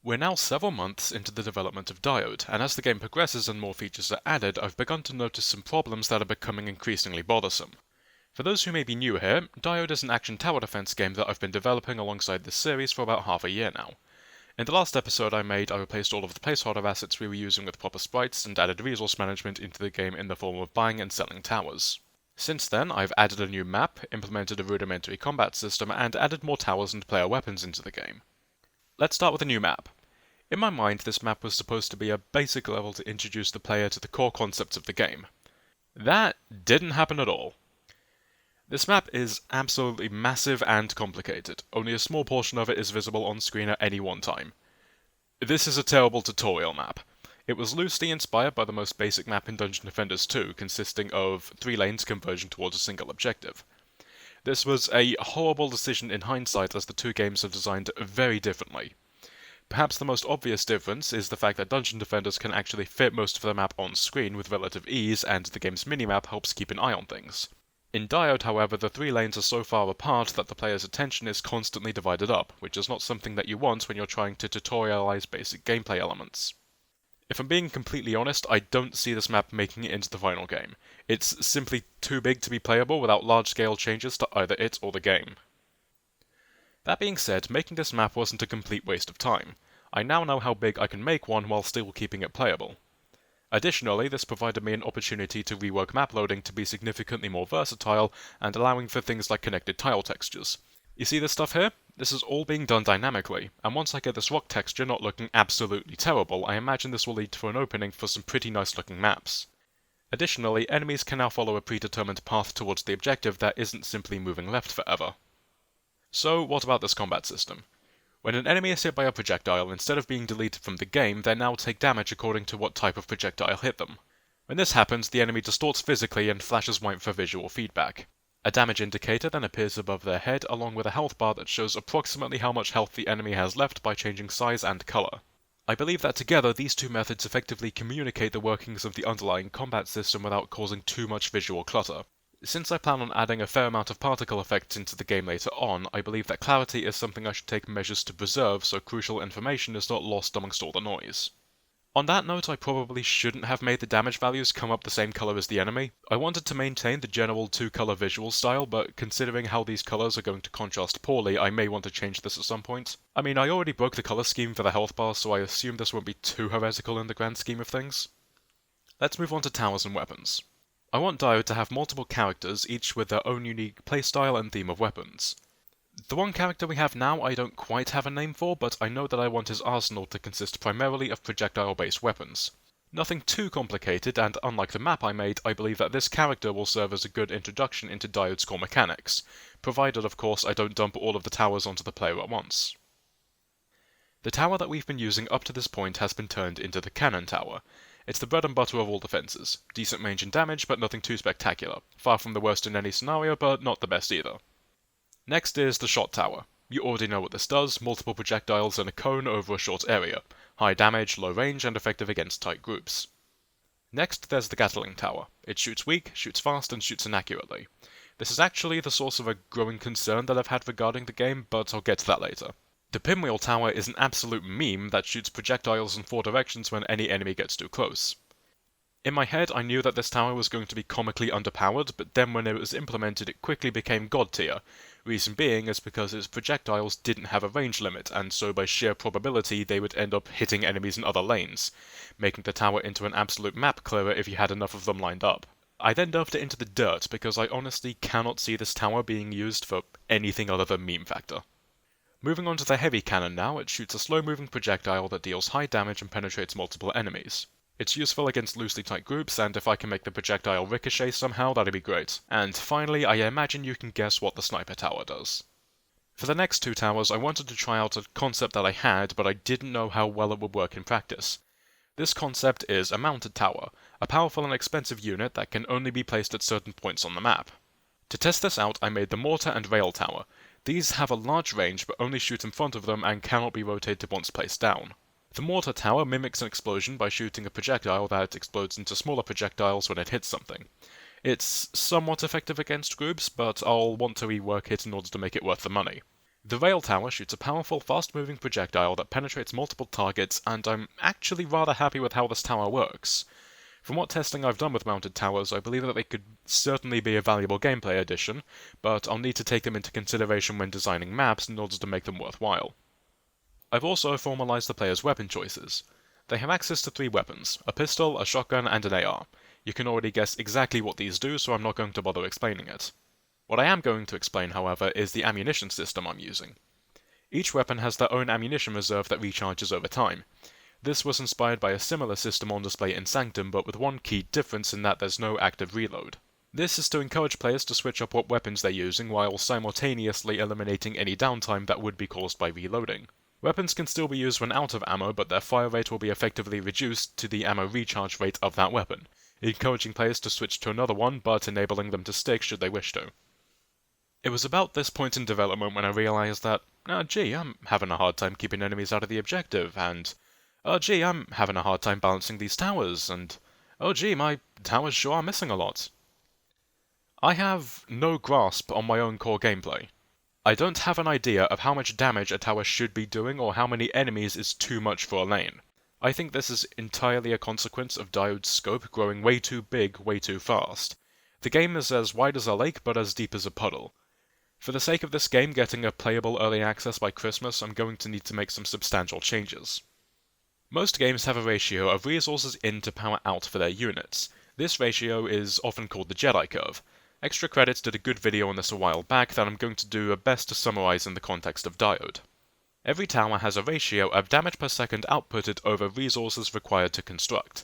We're now several months into the development of Diode, and as the game progresses and more features are added, I've begun to notice some problems that are becoming increasingly bothersome. For those who may be new here, Diode is an action tower defense game that I've been developing alongside this series for about half a year now. In the last episode I replaced all of the placeholder assets we were using with proper sprites and added resource management into the game in the form of buying and selling towers. Since then, I've added a new map, implemented a rudimentary combat system, and added more towers and player weapons into the game. Let's start with a new map. In my mind, this map was supposed to be a basic level to introduce the player to the core concepts of the game. That didn't happen at all. This map is absolutely massive and complicated. Only a small portion of it is visible on screen at any one time. This is a terrible tutorial map. It was loosely inspired by the most basic map in Dungeon Defenders 2, consisting of 3 lanes converging towards a single objective. This was a horrible decision in hindsight, as the two games are designed very differently. Perhaps the most obvious difference is the fact that Dungeon Defenders can actually fit most of the map on screen with relative ease, and the game's minimap helps keep an eye on things. In Diode, however, the 3 lanes are so far apart that the player's attention is constantly divided up, which is not something that you want when you're trying to tutorialize basic gameplay elements. If I'm being completely honest, I don't see this map making it into the final game. It's simply too big to be playable without large-scale changes to either it or the game. That being said, making this map wasn't a complete waste of time. I now know how big I can make one while still keeping it playable. Additionally, this provided me an opportunity to rework map loading to be significantly more versatile and allowing for things like connected tile textures. You see this stuff here? This is all being done dynamically, and once I get this rock texture not looking absolutely terrible, I imagine this will lead to an opening for some pretty nice looking maps. Additionally, enemies can now follow a predetermined path towards the objective that isn't simply moving left forever. So, what about this combat system? When an enemy is hit by a projectile, instead of being deleted from the game, they now take damage according to what type of projectile hit them. When this happens, the enemy distorts physically and flashes white for visual feedback. A damage indicator then appears above their head, along with a health bar that shows approximately how much health the enemy has left by changing size and color. I believe that together these two methods effectively communicate the workings of the underlying combat system without causing too much visual clutter. Since I plan on adding a fair amount of particle effects into the game later on, I believe that clarity is something I should take measures to preserve so crucial information is not lost amongst all the noise. On that note, I probably shouldn't have made the damage values come up the same color as the enemy. I wanted to maintain the general 2-color visual style, but considering how these colors are going to contrast poorly, I may want to change this at some point. I mean, I already broke the color scheme for the health bar, so I assume this won't be too heretical in the grand scheme of things. Let's move on to towers and weapons. I want Diode to have multiple characters, each with their own unique playstyle and theme of weapons. The one character we have now I don't quite have a name for, but I know that I want his arsenal to consist primarily of projectile-based weapons. Nothing too complicated, and unlike the map I made, I believe that this character will serve as a good introduction into Diode's core mechanics, provided of course I don't dump all of the towers onto the player at once. The tower that we've been using up to this point has been turned into the cannon tower. It's the bread and butter of all defenses. Decent range and damage, but nothing too spectacular. Far from the worst in any scenario, but not the best either. Next is the shot tower. You already know what this does: multiple projectiles in a cone over a short area. High damage, low range, and effective against tight groups. Next, there's the Gatling tower. It shoots weak, shoots fast, and shoots inaccurately. This is actually the source of a growing concern that I've had regarding the game, but I'll get to that later. The Pinwheel tower is an absolute meme that shoots projectiles in 4 directions when any enemy gets too close. In my head, I knew that this tower was going to be comically underpowered, but then when it was implemented it quickly became god tier. Reason being is because its projectiles didn't have a range limit, and so by sheer probability they would end up hitting enemies in other lanes, making the tower into an absolute map clearer if you had enough of them lined up. I then dove it into the dirt because I honestly cannot see this tower being used for anything other than meme factor. Moving on to the heavy cannon now, it shoots a slow-moving projectile that deals high damage and penetrates multiple enemies. It's useful against loosely tight groups, and if I can make the projectile ricochet somehow, that'd be great. And finally, I imagine you can guess what the sniper tower does. For the next 2 towers, I wanted to try out a concept that I had, but I didn't know how well it would work in practice. This concept is a mounted tower, a powerful and expensive unit that can only be placed at certain points on the map. To test this out, I made the mortar and rail tower. These have a large range but only shoot in front of them and cannot be rotated once placed down. The mortar tower mimics an explosion by shooting a projectile that explodes into smaller projectiles when it hits something. It's somewhat effective against groups, but I'll want to rework it in order to make it worth the money. The rail tower shoots a powerful, fast-moving projectile that penetrates multiple targets, and I'm actually rather happy with how this tower works. From what testing I've done with mounted towers, I believe that they could certainly be a valuable gameplay addition, but I'll need to take them into consideration when designing maps in order to make them worthwhile. I've also formalized the player's weapon choices. They have access to 3 weapons, a pistol, a shotgun, and an AR. You can already guess exactly what these do, so I'm not going to bother explaining it. What I am going to explain, however, is the ammunition system I'm using. Each weapon has their own ammunition reserve that recharges over time. This was inspired by a similar system on display in Sanctum, but with one key difference in that there's no active reload. This is to encourage players to switch up what weapons they're using while simultaneously eliminating any downtime that would be caused by reloading. Weapons can still be used when out of ammo, but their fire rate will be effectively reduced to the ammo recharge rate of that weapon, encouraging players to switch to another one, but enabling them to stick should they wish to. It was about this point in development when I realized that, gee, I'm having a hard time keeping enemies out of the objective, and, gee, I'm having a hard time balancing these towers, and, oh gee, my towers sure are missing a lot. I have no grasp on my own core gameplay. I don't have an idea of how much damage a tower should be doing or how many enemies is too much for a lane. I think this is entirely a consequence of Diode's scope growing way too big, way too fast. The game is as wide as a lake, but as deep as a puddle. For the sake of this game getting a playable early access by Christmas, I'm going to need to make some substantial changes. Most games have a ratio of resources in to power out for their units. This ratio is often called the Jedi curve. Extra Credits did a good video on this a while back that I'm going to do a best to summarize in the context of Diode. Every tower has a ratio of damage per second outputted over resources required to construct.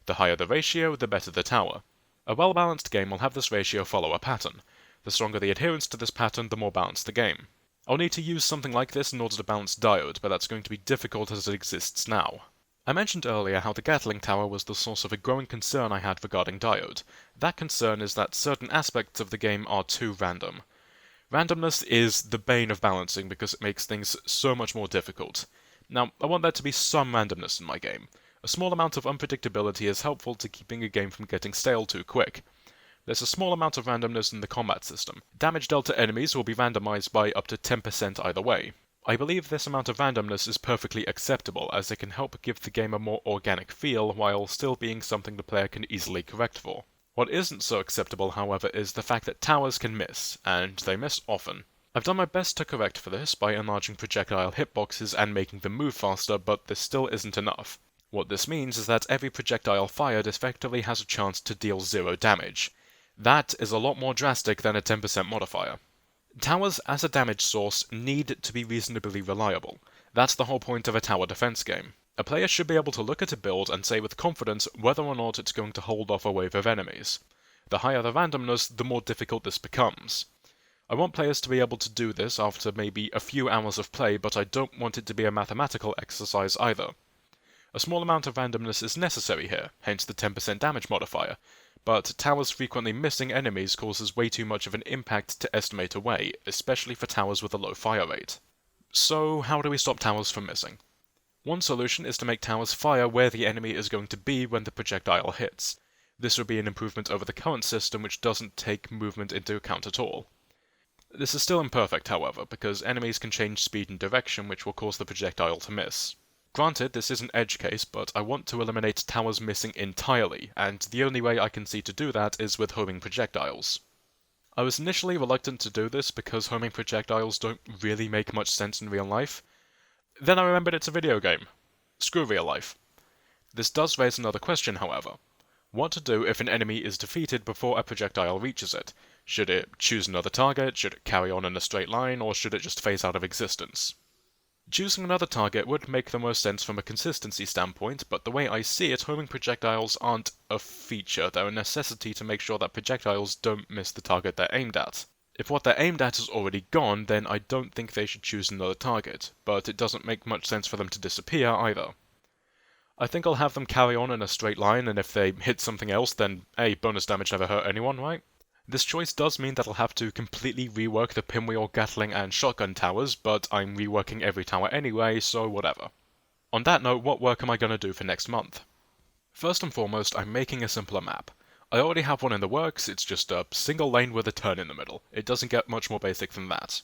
The higher the ratio, the better the tower. A well-balanced game will have this ratio follow a pattern. The stronger the adherence to this pattern, the more balanced the game. I'll need to use something like this in order to balance Diode, but that's going to be difficult as it exists now. I mentioned earlier how the Gatling Tower was the source of a growing concern I had regarding Diode. That concern is that certain aspects of the game are too random. Randomness is the bane of balancing because it makes things so much more difficult. Now, I want there to be some randomness in my game. A small amount of unpredictability is helpful to keeping a game from getting stale too quick. There's a small amount of randomness in the combat system. Damage dealt to enemies will be randomized by up to 10% either way. I believe this amount of randomness is perfectly acceptable, as it can help give the game a more organic feel while still being something the player can easily correct for. What isn't so acceptable, however, is the fact that towers can miss, and they miss often. I've done my best to correct for this by enlarging projectile hitboxes and making them move faster, but this still isn't enough. What this means is that every projectile fired effectively has a chance to deal 0 damage. That is a lot more drastic than a 10% modifier. Towers as a damage source need to be reasonably reliable. That's the whole point of a tower defense game. A player should be able to look at a build and say with confidence whether or not it's going to hold off a wave of enemies. The higher the randomness, the more difficult this becomes. I want players to be able to do this after maybe a few hours of play, but I don't want it to be a mathematical exercise either. A small amount of randomness is necessary here, hence the 10% damage modifier, but towers frequently missing enemies causes way too much of an impact to estimate away, especially for towers with a low fire rate. So how do we stop towers from missing? One solution is to make towers fire where the enemy is going to be when the projectile hits. This would be an improvement over the current system, which doesn't take movement into account at all. This is still imperfect, however, because enemies can change speed and direction, which will cause the projectile to miss. Granted, this is an edge case, but I want to eliminate towers missing entirely, and the only way I can see to do that is with homing projectiles. I was initially reluctant to do this because homing projectiles don't really make much sense in real life. Then I remembered it's a video game. Screw real life. This does raise another question, however. What to do if an enemy is defeated before a projectile reaches it? Should it choose another target, should it carry on in a straight line, or should it just phase out of existence? Choosing another target would make the most sense from a consistency standpoint, but the way I see it, homing projectiles aren't a feature, they're a necessity to make sure that projectiles don't miss the target they're aimed at. If what they're aimed at is already gone, then I don't think they should choose another target, but it doesn't make much sense for them to disappear either. I think I'll have them carry on in a straight line, and if they hit something else, then hey, bonus damage never hurt anyone, right? This choice does mean that I'll have to completely rework the pinwheel, Gatling, and shotgun towers, but I'm reworking every tower anyway, so whatever. On that note, what work am I going to do for next month? First and foremost, I'm making a simpler map. I already have one in the works, it's just a single lane with a turn in the middle. It doesn't get much more basic than that.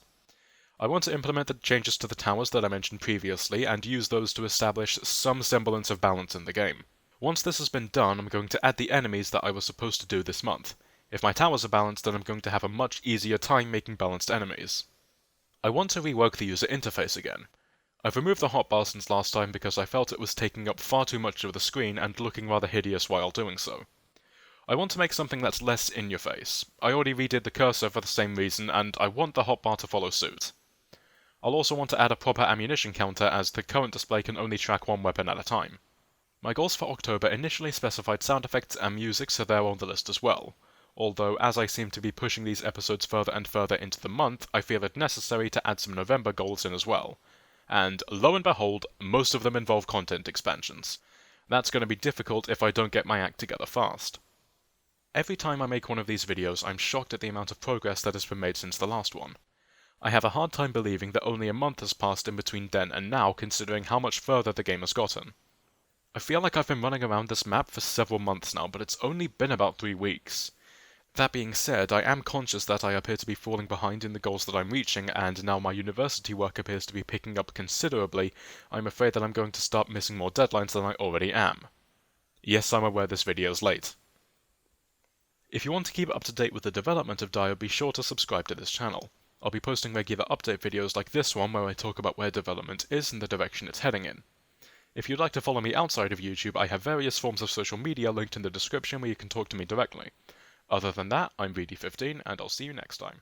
I want to implement the changes to the towers that I mentioned previously and use those to establish some semblance of balance in the game. Once this has been done, I'm going to add the enemies that I was supposed to do this month. If my towers are balanced, then I'm going to have a much easier time making balanced enemies. I want to rework the user interface again. I've removed the hotbar since last time because I felt it was taking up far too much of the screen and looking rather hideous while doing so. I want to make something that's less in your face. I already redid the cursor for the same reason, and I want the hotbar to follow suit. I'll also want to add a proper ammunition counter, as the current display can only track one weapon at a time. My goals for October initially specified sound effects and music, so they're on the list as well. Although, as I seem to be pushing these episodes further and further into the month, I feel it necessary to add some November goals in as well. And lo and behold, most of them involve content expansions. That's going to be difficult if I don't get my act together fast. Every time I make one of these videos, I'm shocked at the amount of progress that has been made since the last one. I have a hard time believing that only a month has passed in between then and now, considering how much further the game has gotten. I feel like I've been running around this map for several months now, but it's only been about 3 weeks. That being said, I am conscious that I appear to be falling behind in the goals that I'm reaching, and now my university work appears to be picking up considerably. I'm afraid that I'm going to start missing more deadlines than I already am. Yes, I'm aware this video is late. If you want to keep up to date with the development of Dio, be sure to subscribe to this channel. I'll be posting regular update videos like this one where I talk about where development is and the direction it's heading in. If you'd like to follow me outside of YouTube, I have various forms of social media linked in the description where you can talk to me directly. Other than that, I'm VD15, and I'll see you next time.